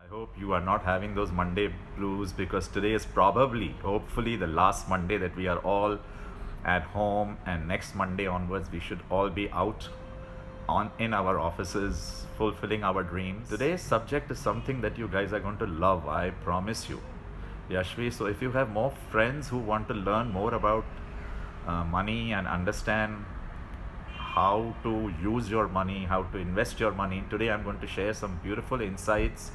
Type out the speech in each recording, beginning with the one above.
I hope you are not having those Monday blues because today is probably, hopefully, the last Monday that we are all at home, and next Monday onwards, we should all be out on in our offices fulfilling our dreams. Today's subject is something that you guys are going to love, I promise you. Yashvi, so if you have more friends who want to learn more about money and understand how to use your money, how to invest your money. Today I'm going to share some beautiful insights.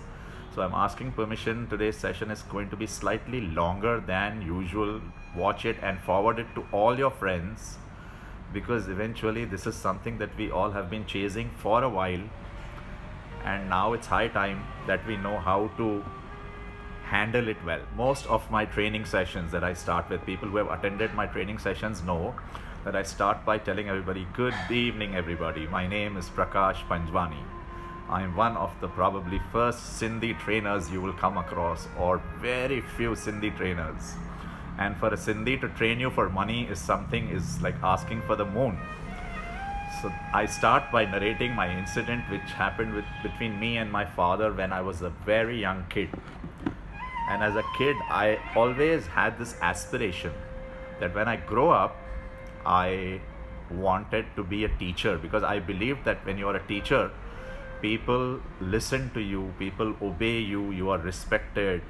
So I'm asking permission. Today's session is going to be slightly longer than usual. Watch it and forward it to all your friends because eventually this is something that we all have been chasing for a while, and now it's high time that we know how to handle it well. Most of my training sessions that I start with, people who have attended my training sessions know that I start by telling everybody, good evening everybody. My name is Prakash Panjwani. I am one of the probably first Sindhi trainers you will come across, or very few Sindhi trainers. And for a Sindhi to train you for money is like asking for the moon. So I start by narrating my incident which happened between me and my father when I was a very young kid. And as a kid, I always had this aspiration that when I grow up, I wanted to be a teacher because I believed that when you are a teacher, people listen to you, people obey you, you are respected.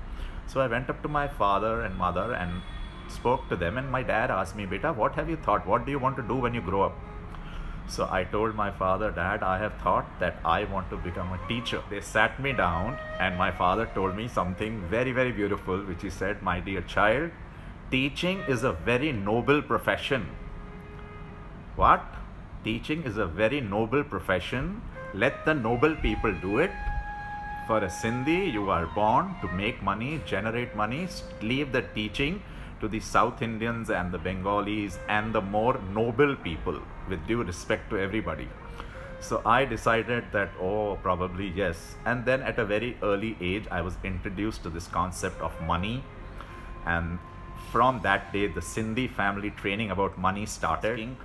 So I went up to my father and mother and spoke to them, and my dad asked me, Beta, what have you thought? What do you want to do when you grow up? So I told my father, Dad, I have thought that I want to become a teacher. They sat me down and my father told me something very, very beautiful, which he said, my dear child, teaching is a very noble profession. What? Teaching is a very noble profession. Let the noble people do it. For a Sindhi, you are born to make money, generate money, leave the teaching to the South Indians and the Bengalis and the more noble people, with due respect to everybody. So I decided that, oh, probably yes. And then at a very early age, I was introduced to this concept of money. And from that day, the Sindhi family training about money started.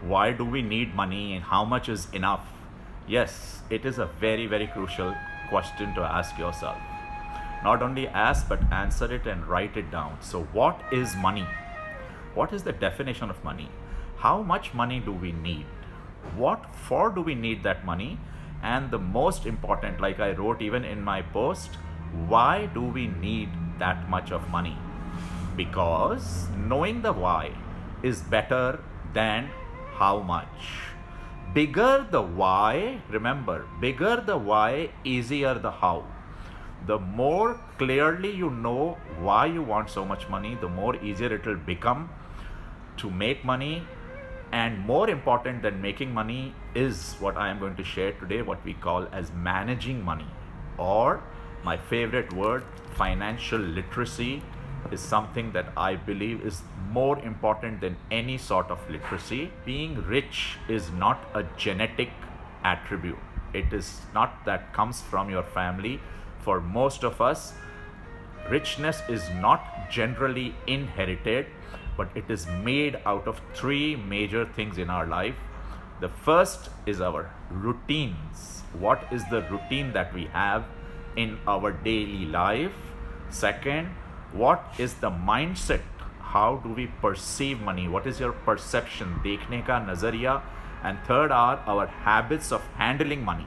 Why do we need money and how much is enough? Yes, it is a very, very crucial question to ask yourself. Not only ask, but answer it and write it down. So what is money? What is the definition of money? How much money do we need? What for do we need that money? And the most important, like I wrote even in my post, why do we need that much of money? Because knowing the why is better than how much. Bigger the why, remember, bigger the why, easier the how. The more clearly you know why you want so much money, the more easier it will become to make money. And more important than making money is what I am going to share today, what we call as managing money, or my favorite word, financial literacy, is something that I believe is more important than any sort of literacy. Being rich is not a genetic attribute. It is not that comes from your family. For most of us, richness is not generally inherited, but it is made out of three major things in our life. The first is our routines. What is the routine that we have in our daily life? Second, what is the mindset? How do we perceive money? What is your perception? Dekhne ka nazariya. And third are our habits of handling money.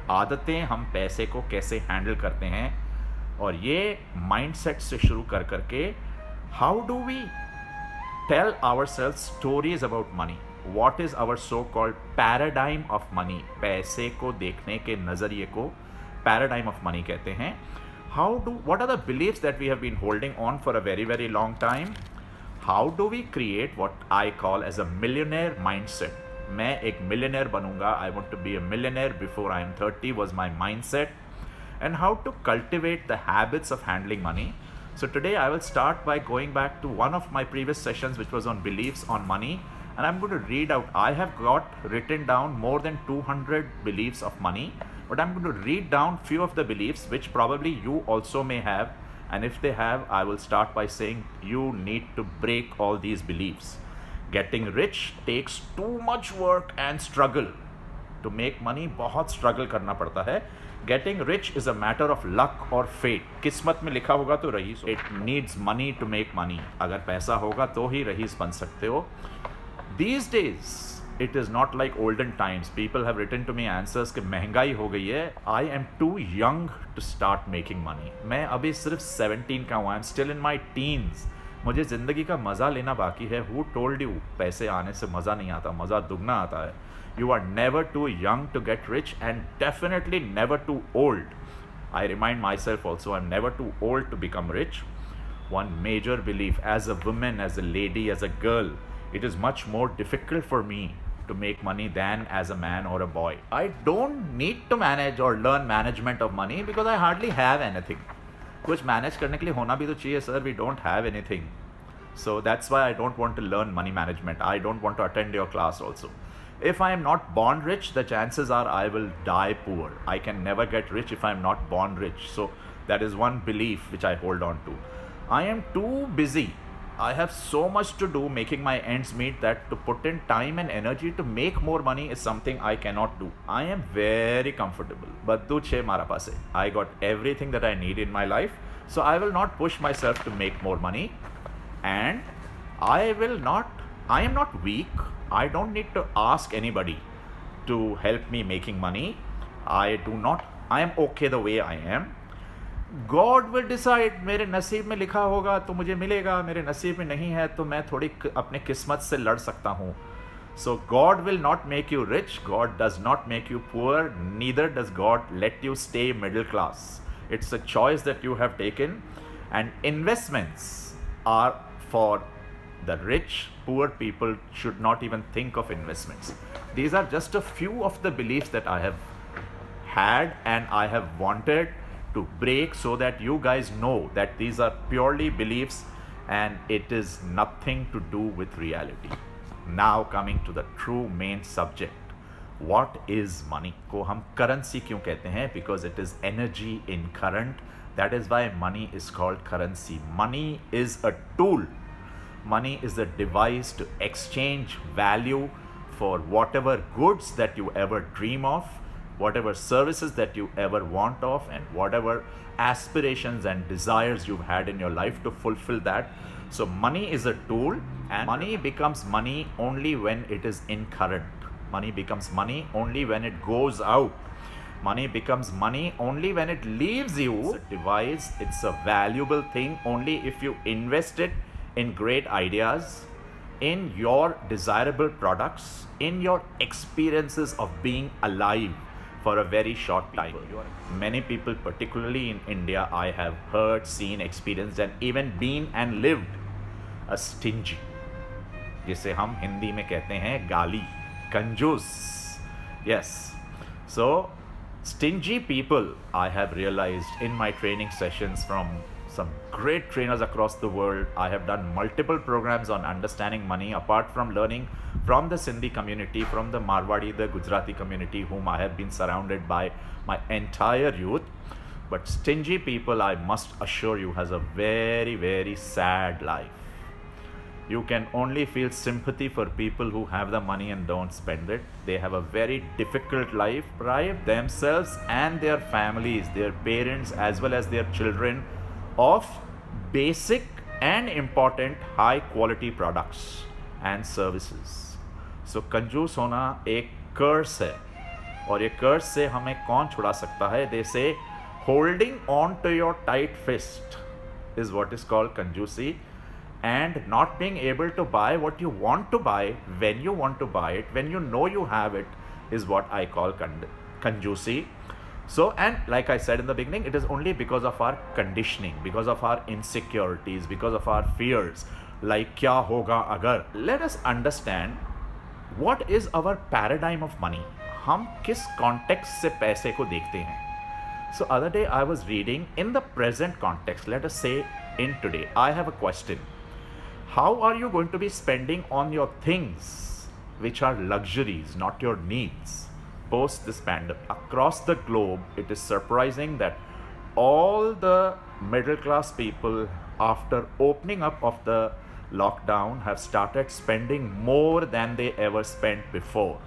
आदतें हम पैसे को कैसे handle करते हैं, और ये mindset से शुरू कर करके how do we tell ourselves stories about money. What is our so called paradigm of money. पैसे को देखने के नज़रिए को पैराडाइम ऑफ मनी कहते हैं. What are the beliefs that we have been holding on for a very, very long time? How do we create what I call as a millionaire mindset? मैं एक millionaire बनूंगा. I want to be a millionaire before I am 30 was my mindset. And how to cultivate the habits of handling money. So today I will start by going back to one of my previous sessions which was on beliefs on money. And I'm going to read out, I have got written down more than 200 beliefs of money. But I'm going to read down few of the beliefs which probably you also may have. And if they have, I will start by saying you need to break all these beliefs. Getting rich takes too much work and struggle. To make money बहुत struggle करना पड़ता है. Getting rich is a matter of luck और fate. किस्मत में लिखा होगा तो रईस. It needs money to make money. अगर पैसा होगा तो ही रईस बन सकते हो. These days, it is not like olden times. People have written to me answers कि महंगाई हो गई है. I am too young to start making money. मैं अभी सिर्फ 17 का हूँ. I am still in my teens. मुझे ज़िंदगी का मज़ा लेना बाकी है. Who told you पैसे आने से मज़ा नहीं आता? मज़ा दुगना आता है. You are never too young to get rich and definitely never too old. I remind myself also, I'm never too old to become rich. One major belief as a woman, as a lady, as a girl, it is much more difficult for me to make money than as a man or a boy. I don't need to manage or learn management of money because I hardly have anything. कुछ manage करने के लिए होना भी तो चाहिए sir. We don't have anything. So that's why I don't want to learn money management. I don't want to attend your class also. If I am not born rich, the chances are I will die poor. I can never get rich if I am not born rich. So that is one belief which I hold on to. I am too busy. I have so much to do making my ends meet that to put in time and energy to make more money is something I cannot do. I am very comfortable. Baddu che mara paase. I got everything that I need in my life. So I will not push myself to make more money. And I am not weak. I don't need to ask anybody to help me making money. I am okay the way I am. God will decide. मेरे नसीब में लिखा होगा तो मुझे मिलेगा. मेरे नसीब में नहीं है तो मैं थोड़ी अपने किस्मत से लड़ सकता हूँ. So God will not make you rich. God does not make you poor. Neither does God let you stay middle class. It's a choice that you have taken. And investments are for the rich. Poor people should not even think of investments. These are just a few of the beliefs that I have had and I have wanted to break so that you guys know that these are purely beliefs and it is nothing to do with reality. Now coming to the true main subject. What is money? को हम currency क्यों कहते हैं? Because it is energy in current. That is why money is called currency. Money is a tool. Money is a device to exchange value for whatever goods that you ever dream of, whatever services that you ever want of, and whatever aspirations and desires you've had in your life to fulfill that. So money is a tool, and money becomes money only when it is in current. Money becomes money only when it goes out. Money becomes money only when it leaves you. It's a device, it's a valuable thing only if you invest it in great ideas, in your desirable products, in your experiences of being alive for a very short time. Many people, particularly in India, I have heard, seen, experienced, and even been and lived a stingy, जिसे हम हिंदी में कहते हैं गाली, कंजूस. Yes. So, stingy people, I have realized in my training sessions from some great trainers across the world. I have done multiple programs on understanding money, apart from learning from the Sindhi community, from the Marwadi, the Gujarati community, whom I have been surrounded by my entire youth. But stingy people, I must assure you, has a very, very sad life. You can only feel sympathy for people who have the money and don't spend it. They have a very difficult life, deprive themselves and their families, their parents as well as their children, of basic and important high quality products and services. So कंजूस होना एक कर्स है, और ये कर्स से हमें कौन छुड़ा सकता है? They say holding on to your tight fist is what is called कंजूसी, and not being able to buy what you want to buy when you want to buy it, when you know you have it, is what I call कंजूसी. So, and like I said in the beginning, it is only because of our conditioning, because of our insecurities, because of our fears, like kya hoga agar. Let us understand what is our paradigm of money. हम किस context से पैसे को देखते हैं? So other day I was reading in the present context, let us say in today, I have a question. How are you going to be spending on your things which are luxuries, not your needs, post this pandemic? Across the globe, it is surprising that all the middle class people, after opening up of the lockdown, have started spending more than they ever spent before.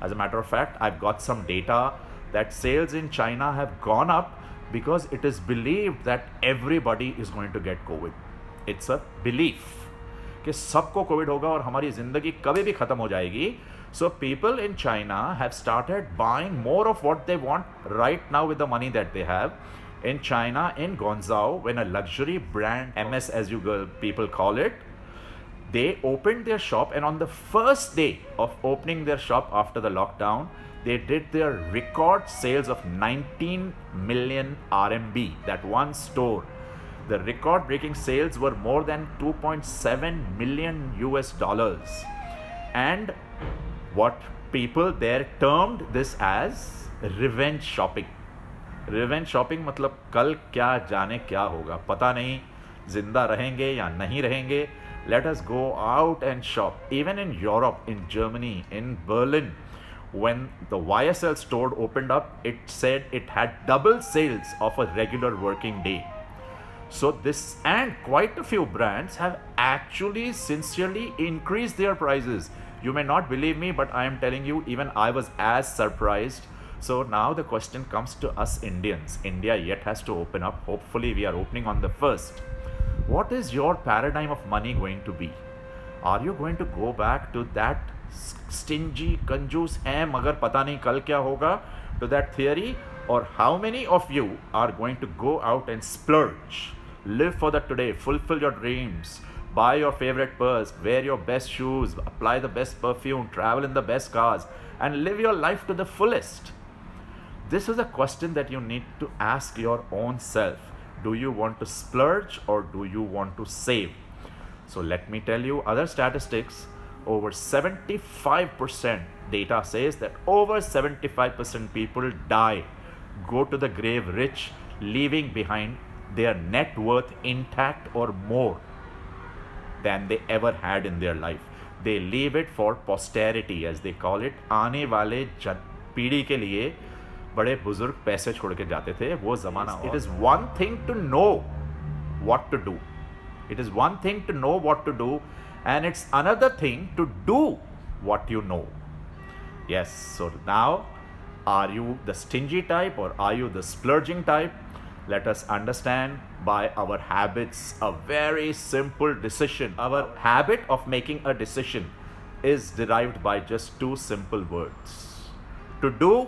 As a matter of fact, I've got some data that sales in China have gone up because it is believed that everybody is going to get COVID. It's a belief कि सबको Covid होगा और हमारी ज़िंदगी कभी भी ख़त्म हो जाएगी. So people in China have started buying more of what they want right now with the money that they have. In China, in Guangzhou, when a luxury brand, MS as you people call it, they opened their shop, and on the first day of opening their shop after the lockdown, they did their record sales of 19 million RMB, that one store. The record breaking sales were more than 2.7 million US dollars. And what people there termed this as revenge shopping. Revenge shopping मतलब कल क्या जाने क्या होगा, पता नहीं जिंदा रहेंगे या नहीं रहेंगे. Let us go out and shop. Even in Europe, in Germany, in Berlin, when the YSL store opened up, it said it had double sales of a regular working day. So this, and quite a few brands have actually sincerely increased their prices. You may not believe me, but I am telling you, even I was as surprised. So now the question comes to us Indians. India yet has to open up. Hopefully we are opening on the 1st. What is your paradigm of money going to be? Are you going to go back to that stingy, कंजूस है मगर पता नहीं कल क्या होगा, to that theory? Or how many of you are going to go out and splurge, live for the today, fulfill your dreams, buy your favorite purse, wear your best shoes, apply the best perfume, travel in the best cars, and live your life to the fullest? This is a question that you need to ask your own self. Do you want to splurge or do you want to save? So let me tell you other statistics. Over 75% data says that over 75% people die, go to the grave rich, leaving behind their net worth intact or more than they ever had in their life. They leave it for posterity, as they call it. आने वाले पीढ़ी के लिए बड़े बुजुर्ग पैसे छोड़ के जाते थे, वो ज़माना. It is one thing to know what to do. It is one thing to know what to do, and it's another thing to do what you know. Yes, so now, are you the stingy type or are you the splurging type? Let us understand by our habits a very simple decision. Our habit of making a decision is derived by just two simple words: to do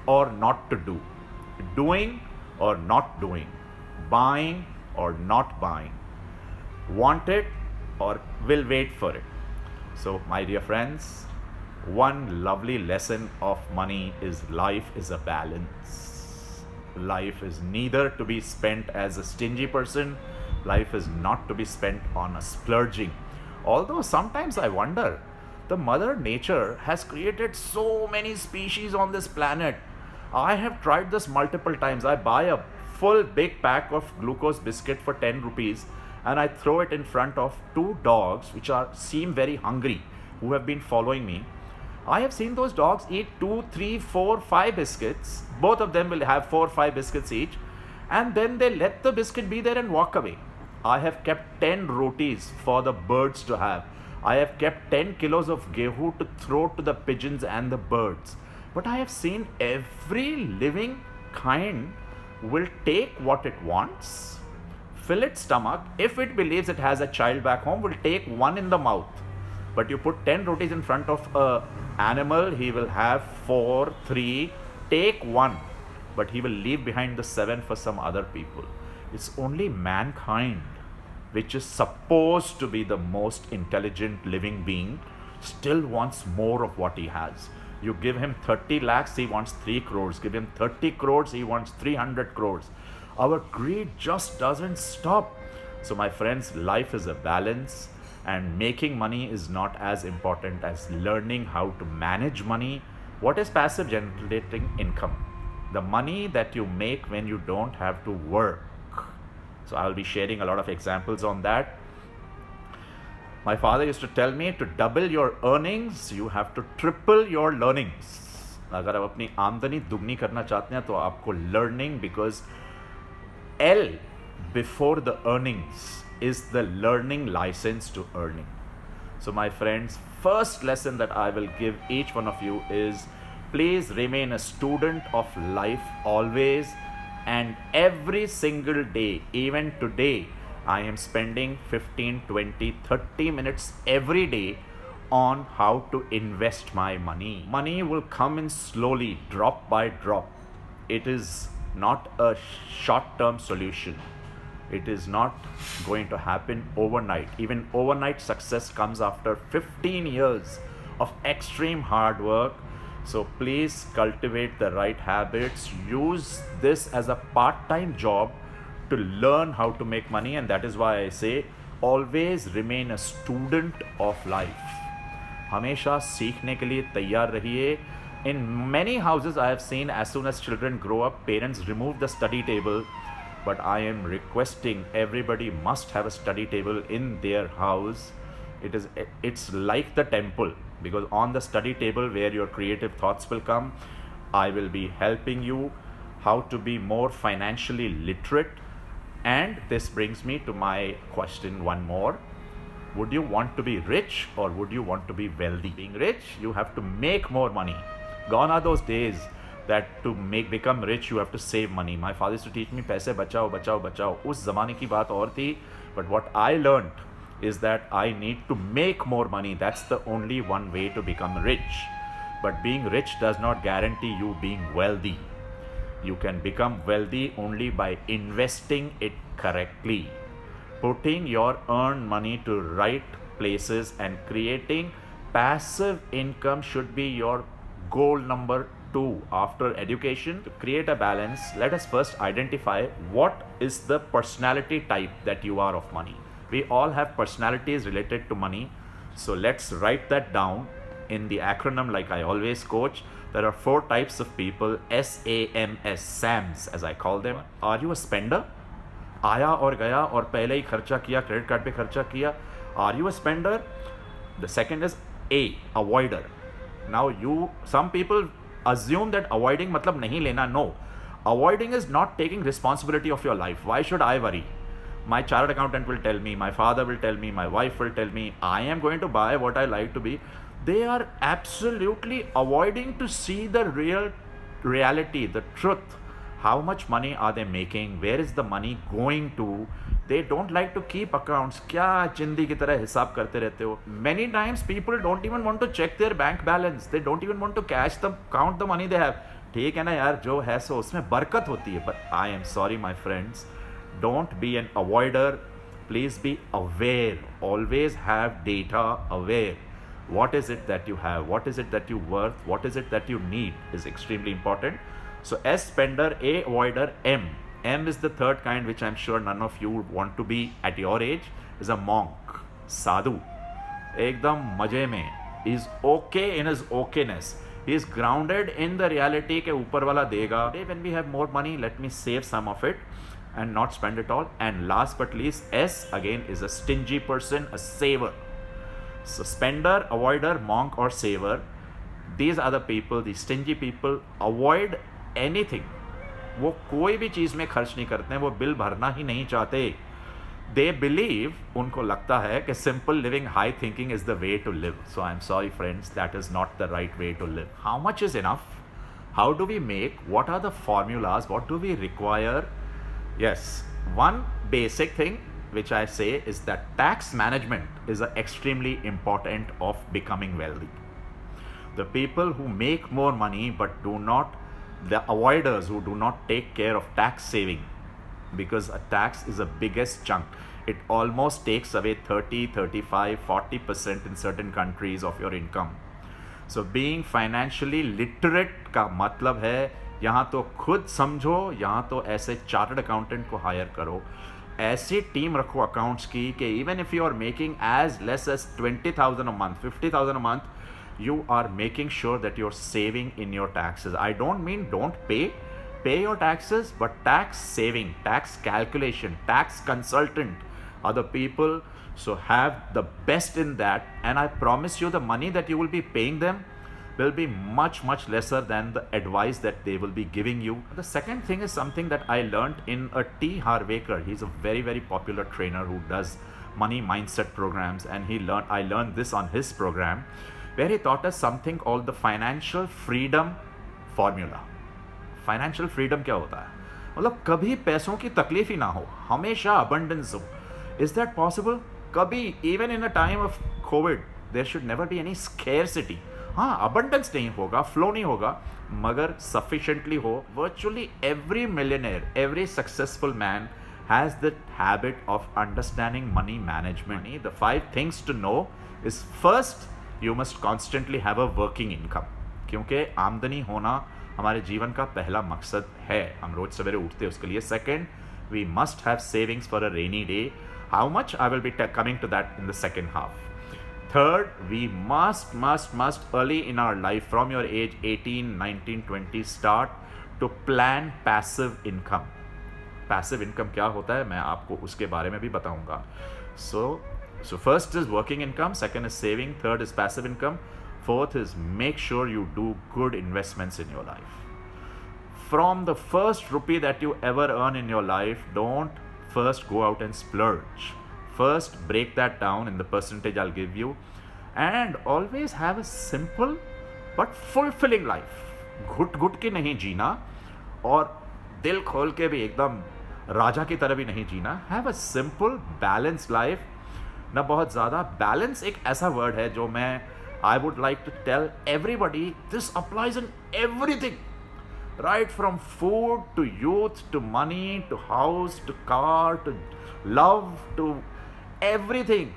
or not to do, doing or not doing, buying or not buying, want it or will wait for it. So my dear friends, one lovely lesson of money is life is a balance. Life is neither to be spent as a stingy person, life is not to be spent on a splurging. Although sometimes I wonder, the mother nature has created so many species on this planet. I have tried this multiple times. I buy a full big pack of glucose biscuit for 10 rupees and I throw it in front of two dogs which seem very hungry, who have been following me. I have seen those dogs eat 2, 3, 4, 5 biscuits. Both of them will have 4 or 5 biscuits each, and then they let the biscuit be there and walk away. I have kept 10 rotis for the birds to have. I have kept 10 kilos of gehu to throw to the pigeons and the birds. But I have seen every living kind will take what it wants, fill its stomach. If it believes it has a child back home, will take one in the mouth. But you put 10 rotis in front of an animal, he will have 4, 3, take one. But he will leave behind the 7 for some other people. It's only mankind, which is supposed to be the most intelligent living being, still wants more of what he has. You give him 30 lakhs, he wants 3 crores. Give him 30 crores, he wants 300 crores. Our greed just doesn't stop. So my friends, life is a balance, and making money is not as important as learning how to manage money. What is passive generating income? The money that you make when you don't have to work. So I'll be sharing a lot of examples on that. My father used to tell me, to double your earnings, you have to triple your learnings. अगर आप अपनी आमदनी दुगनी करना चाहते हैं तो आपको learning, because L before the earnings is the learning license to earning. So my friends, first lesson that I will give each one of you is please remain a student of life always, and every single day, even today, I am spending 15, 20, 30 minutes every day on how to invest my money. Money will come in slowly, drop by drop. It is not a short term solution. It is not going to happen overnight. Even overnight success comes after 15 years of extreme hard work. So please cultivate the right habits. Use this as a part-time job to learn how to make money, and that is why I say always remain a student of life. हमेशा सीखने के लिए तैयार रहिए. In many houses I have seen, as soon as children grow up, parents remove the study table. But I am requesting everybody must have a study table in their house. It's like the temple, because on the study table where your creative thoughts will come, I will be helping you how to be more financially literate. And this brings me to my question one more. Would you want to be rich or would you want to be wealthy? Being rich, you have to make more money. Gone are those days that to become rich you have to save money. My father used to teach me पैसे बचाओ बचाओ बचाओ. उस ज़माने की बात और थी. But what I learned is that I need to make more money. That's the only one way to become rich. But being rich does not guarantee you being wealthy. You can become wealthy only by investing it correctly. Putting your earned money to right places and creating passive income should be your goal number 2 after education. To create a balance, let us first identify what is the personality type that you are of money. We all have personalities related to money. So let's write that down in the acronym like I always coach. There are 4 types of people, SAMS, SAMs as I call them. Are you a spender? आया और गया और पहले ही खर्चा किया, credit card पे खर्चा किया. Are you a spender? The second is A, avoider. Now some people assume that avoiding मतलब नहीं लेना. No, avoiding is not taking responsibility of your life. Why should I worry? My chartered accountant will tell me, my father will tell me, my wife will tell me, I am going to buy what I like to be. They are absolutely avoiding to see the reality, the truth. How much money are they making? Where is the money going to? They don't like to keep accounts. क्या चिंदी की तरह हिसाब करते रहते हो? Many times people don't even want to check their bank balance. They don't even want to count the money they have. ठीक है ना यार, जो है सो उसमें बरकत होती है. But I am sorry my friends, don't be an avoider. Please be aware. Always have data aware. What is it that you have? What is it that you worth? What is it that you need is extremely important. So S spender, A avoider, M. M is the third kind, which I'm sure none of you would want to be at your age, is a monk, sadhu. Ekdam maje mein. He's okay in his okayness. He is grounded in the reality ke upar wala dega. Today when we have more money, let me save some of it and not spend it all. And last but least, S again is a stingy person, a saver. So spender, avoider, monk or saver. These are the people, the stingy people, avoid anything. वो कोई भी चीज़ में खर्च नहीं करते हैं, वो bill भरना ही नहीं चाहते. They believe, उनको लगता है कि simple living, high thinking is the way to live. So I'm sorry friends, that is not the right way to live. How much is enough? How do we make? What are the formulas? What do we require? Yes, one basic thing which I say is that tax management is extremely important of becoming wealthy. The people who make more money but do not, the avoiders who do not take care of tax saving, because a tax is the biggest chunk. It almost takes away 30, 35, 40% in certain countries of your income. So being financially literate का मतलब है यहाँ तो खुद समझो, यहाँ तो ऐसे चार्टर्ड अकाउंटेंट को हायर करो, ऐसी टीम रखो अकाउंट्स की कि even if you are making as less as 20,000 a month, 50,000 a month, you are making sure that you're saving in your taxes. I don't mean don't pay your taxes, but tax saving, tax calculation, tax consultant are the people. So have the best in that, and I promise you the money that you will be paying them will be much lesser than the advice that they will be giving you. The second thing is something that I learned in a T. Harvaker. He's a very popular trainer who does money mindset programs, and I learned this on his program, where he taught us something called the financial freedom formula. Financial freedom क्या होता है? मतलब कभी पैसों की तकलीफ ही ना हो, हमेशा अबंडेंस हो. Is that possible? कभी even in a time of covid there should never be any scarcity. हाँ, अबंडेंस नहीं होगा, फ्लो नहीं होगा, मगर सफिशिएंटली हो. Virtually every millionaire, every successful man has the habit of understanding money management. The 5 things to know is, first, you must constantly have a working income. क्योंकि आमदनी होना हमारे जीवन का पहला मकसद है, हम रोज सवेरे उठते हैं उसके लिए. Second, we must have savings for a rainy day. How much? I will be coming to that in the second half. Third, we must early in our life, from your age 18, 19, 20, start to plan passive income. Passive income क्या होता है मैं आपको उसके बारे में भी बताऊंगा. So first is working income, second is saving, third is passive income, fourth is make sure you do good investments in your life. From the first rupee that you ever earn in your life, don't first go out and splurge. First break that down in the percentage I'll give you, and always have a simple but fulfilling life. घुट घुट के नहीं जीना और दिल खोल के भी एकदम राजा की तरह भी नहीं जीना. Have a simple balance life. ना बहुत ज़्यादा. बैलेंस एक ऐसा वर्ड है जो मैं I would like to tell everybody, this applies in everything, right from food to youth to money to house to car to love to everything.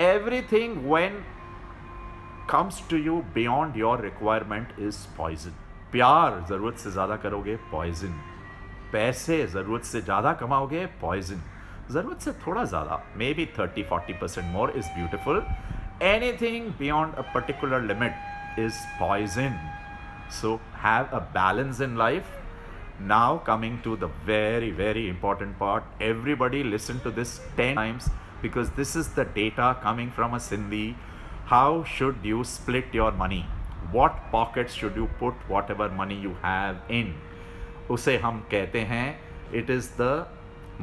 Everything when comes to you beyond your requirement is poison. प्यार ज़रूरत से ज़्यादा करोगे, poison. पैसे ज़रूरत से ज़्यादा कमाओगे, poison. ज़रूरत से थोड़ा ज़्यादा, may be 30-40% more is beautiful. Anything beyond a particular limit is poison. So have a balance in life. Now coming to the very, very important part. Everybody listen to this 10 times, because this is the data coming from a Sindhi. How should you split your money? What pockets should you put whatever money you have in? उसे हम कहते हैं, it is the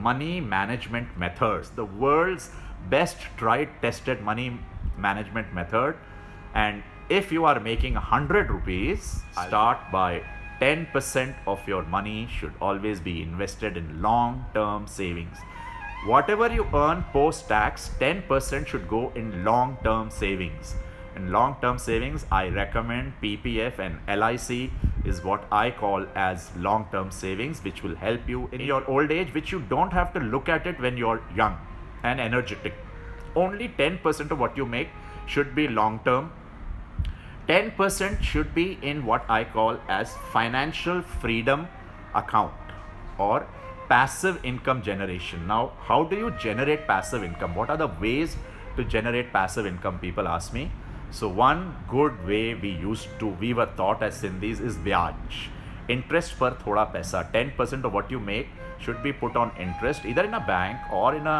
money management methods, the world's best tried tested money management method. And if you are making 100 rupees, start by 10% of your money should always be invested in long term savings. Whatever you earn post tax, 10% should go in long term savings. In long term savings, I recommend PPF and LIC is what I call as long term savings, which will help you in your old age, which you don't have to look at it when you're young and energetic. Only 10% of what you make should be long term. 10% should be in what I call as financial freedom account or passive income generation. Now, how do you generate passive income? What are the ways to generate passive income? People ask me. So one good way we were taught as Sindhis is vyaj. Interest पर थोड़ा पैसा. 10% of what you make should be put on interest, either in a bank or in a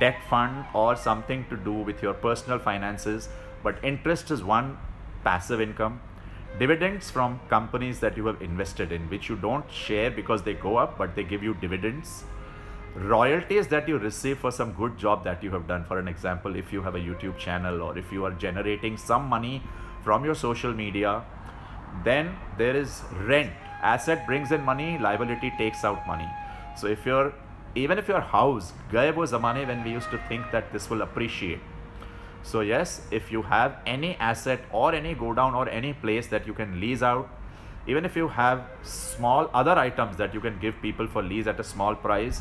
debt fund or something to do with your personal finances. But interest is one passive income. Dividends from companies that you have invested in, which you don't share because they go up, but they give you dividends. Royalties that you receive for some good job that you have done. For an example, if you have a YouTube channel or if you are generating some money from your social media, then there is rent. Asset brings in money, liability takes out money. So even if your house, gaye wo zamane when we used to think that this will appreciate. So yes, if you have any asset or any go down or any place that you can lease out, even if you have small other items that you can give people for lease at a small price,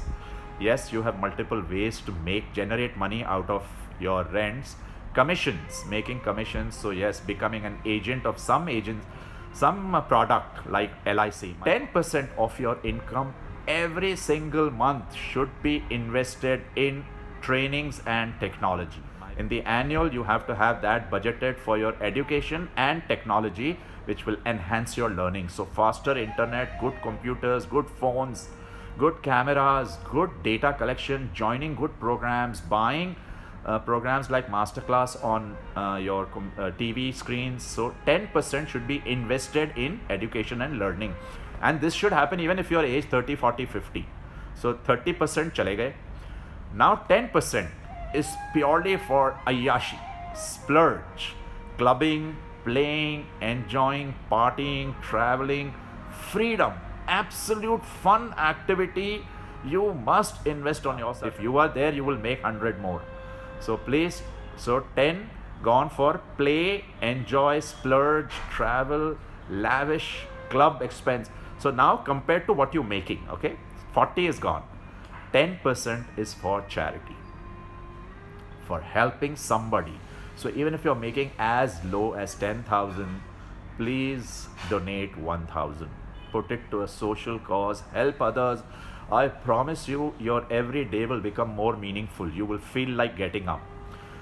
yes, you have multiple ways to generate money out of your rents. Commissions, making commissions. So yes, becoming an agent of some product like LIC. 10% of your income every single month should be invested in trainings and technology. In the annual, you have to have that budgeted for your education and technology, which will enhance your learning. So faster internet, good computers, good phones, good cameras, good data collection, joining good programs, buying programs like Masterclass on your TV screens. So 10% should be invested in education and learning. And this should happen even if you are age 30, 40, 50. So 30% chale gaye. Now 10%. is purely for Ayashi, splurge, clubbing, playing, enjoying, partying, traveling, freedom, absolute fun activity. You must invest on yourself. If you are there, you will make 100 more. So please, so 10 gone for play, enjoy, splurge, travel, lavish, club expense. So now compared to what you're making, okay, 40 is gone. 10% is for charity, for helping somebody. So even if you're making as low as 10,000, please donate 1,000. Put it to a social cause, help others. I promise you, your every day will become more meaningful. You will feel like getting up.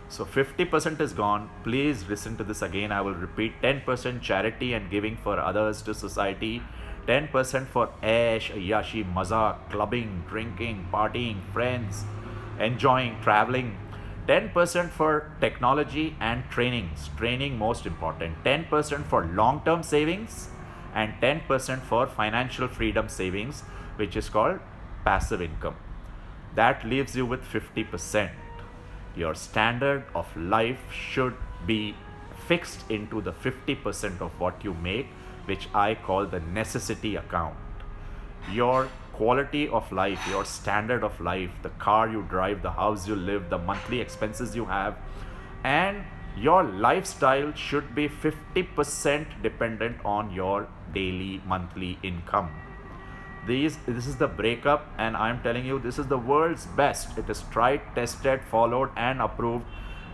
So 50% is gone. Please listen to this again. I will repeat: 10% charity and giving for others to society. 10% for ash, yashi, maza, clubbing, drinking, partying, friends, enjoying, traveling. 10% for technology and trainings. Training most important. 10% for long-term savings and 10% for financial freedom savings, which is called passive income. That leaves you with 50%. Your standard of life should be fixed into the 50% of what you make, which I call the necessity account. Your quality of life, your standard of life, the car you drive, the house you live, the monthly expenses you have, and your lifestyle should be 50% dependent on your daily monthly income. This is the breakup, and I'm telling you, this is the world's best. It is tried, tested, followed, and approved.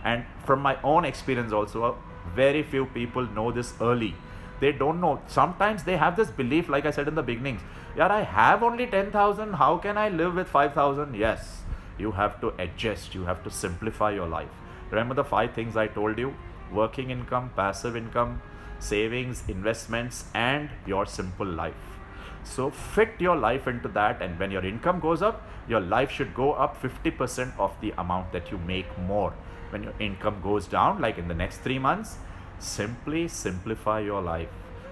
And from my own experience also, very few people know this early. They don't know. Sometimes they have this belief, like I said in the beginnings, yeah, I have only 10,000. How can I live with 5,000? Yes, you have to adjust. You have to simplify your life. Remember the 5 things I told you: working income, passive income, savings, investments, and your simple life. So fit your life into that, and when your income goes up, your life should go up 50% of the amount that you make more. When your income goes down, like in the next 3 months, simply simplify your life.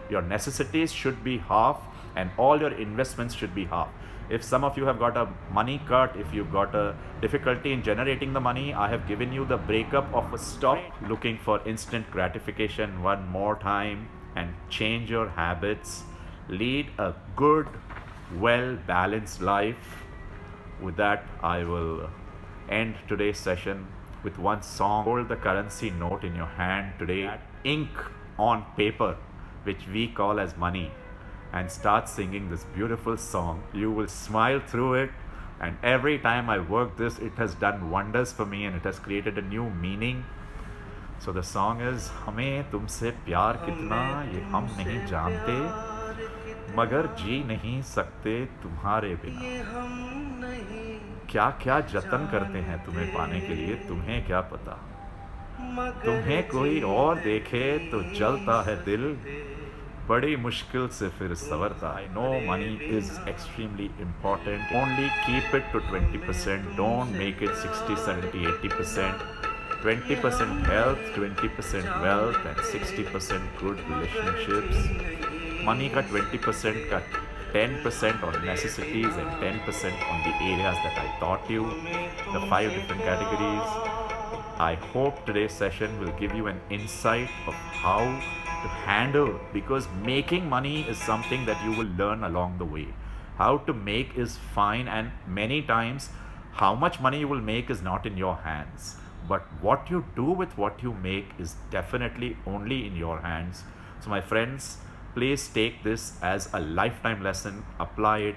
Your necessities should be half, and all your investments should be half. If some of you have got a money cut, if you've got a difficulty in generating the money, I have given you the breakup of a stop looking for instant gratification one more time and change your habits. Lead a good, well-balanced life. With that, I will end today's session with one song. Hold the currency note in your hand today, ink on paper, which we call as money, and start singing this beautiful song. You will smile through it, and every time I work this, it has done wonders for me, and it has created a new meaning. So the song is: हमें तुमसे प्यार कितना ये हम नहीं जानते, मगर जी नहीं सकते तुम्हारे बिना। क्या क्या जतन करते हैं तुम्हें पाने के लिए, तुम्हें क्या पता। तुम्हें कोई और देखे तो जलता है दिल, बड़ी मुश्किल से फिर संवरता। I know money is extremely important. Only keep it to 20%. Don't make it 60, 70, 80%. 20% health, 20% wealth, and 60% good relationships. Money का 20% का 10% on necessities and 10% on the areas that I taught you, the 5 different categories. I hope today's session will give you an insight of how to handle, because making money is something that you will learn along the way. How to make is fine, and many times how much money you will make is not in your hands. But what you do with what you make is definitely only in your hands. So my friends, please take this as a lifetime lesson, apply it,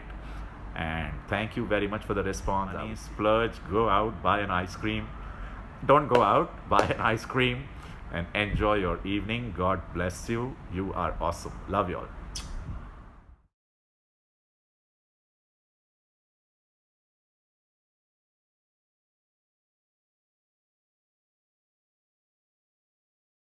and thank you very much for the response. Splurge, go out, buy an ice cream. Don't go out, buy an ice cream and enjoy your evening. God bless you. You are awesome. Love you all.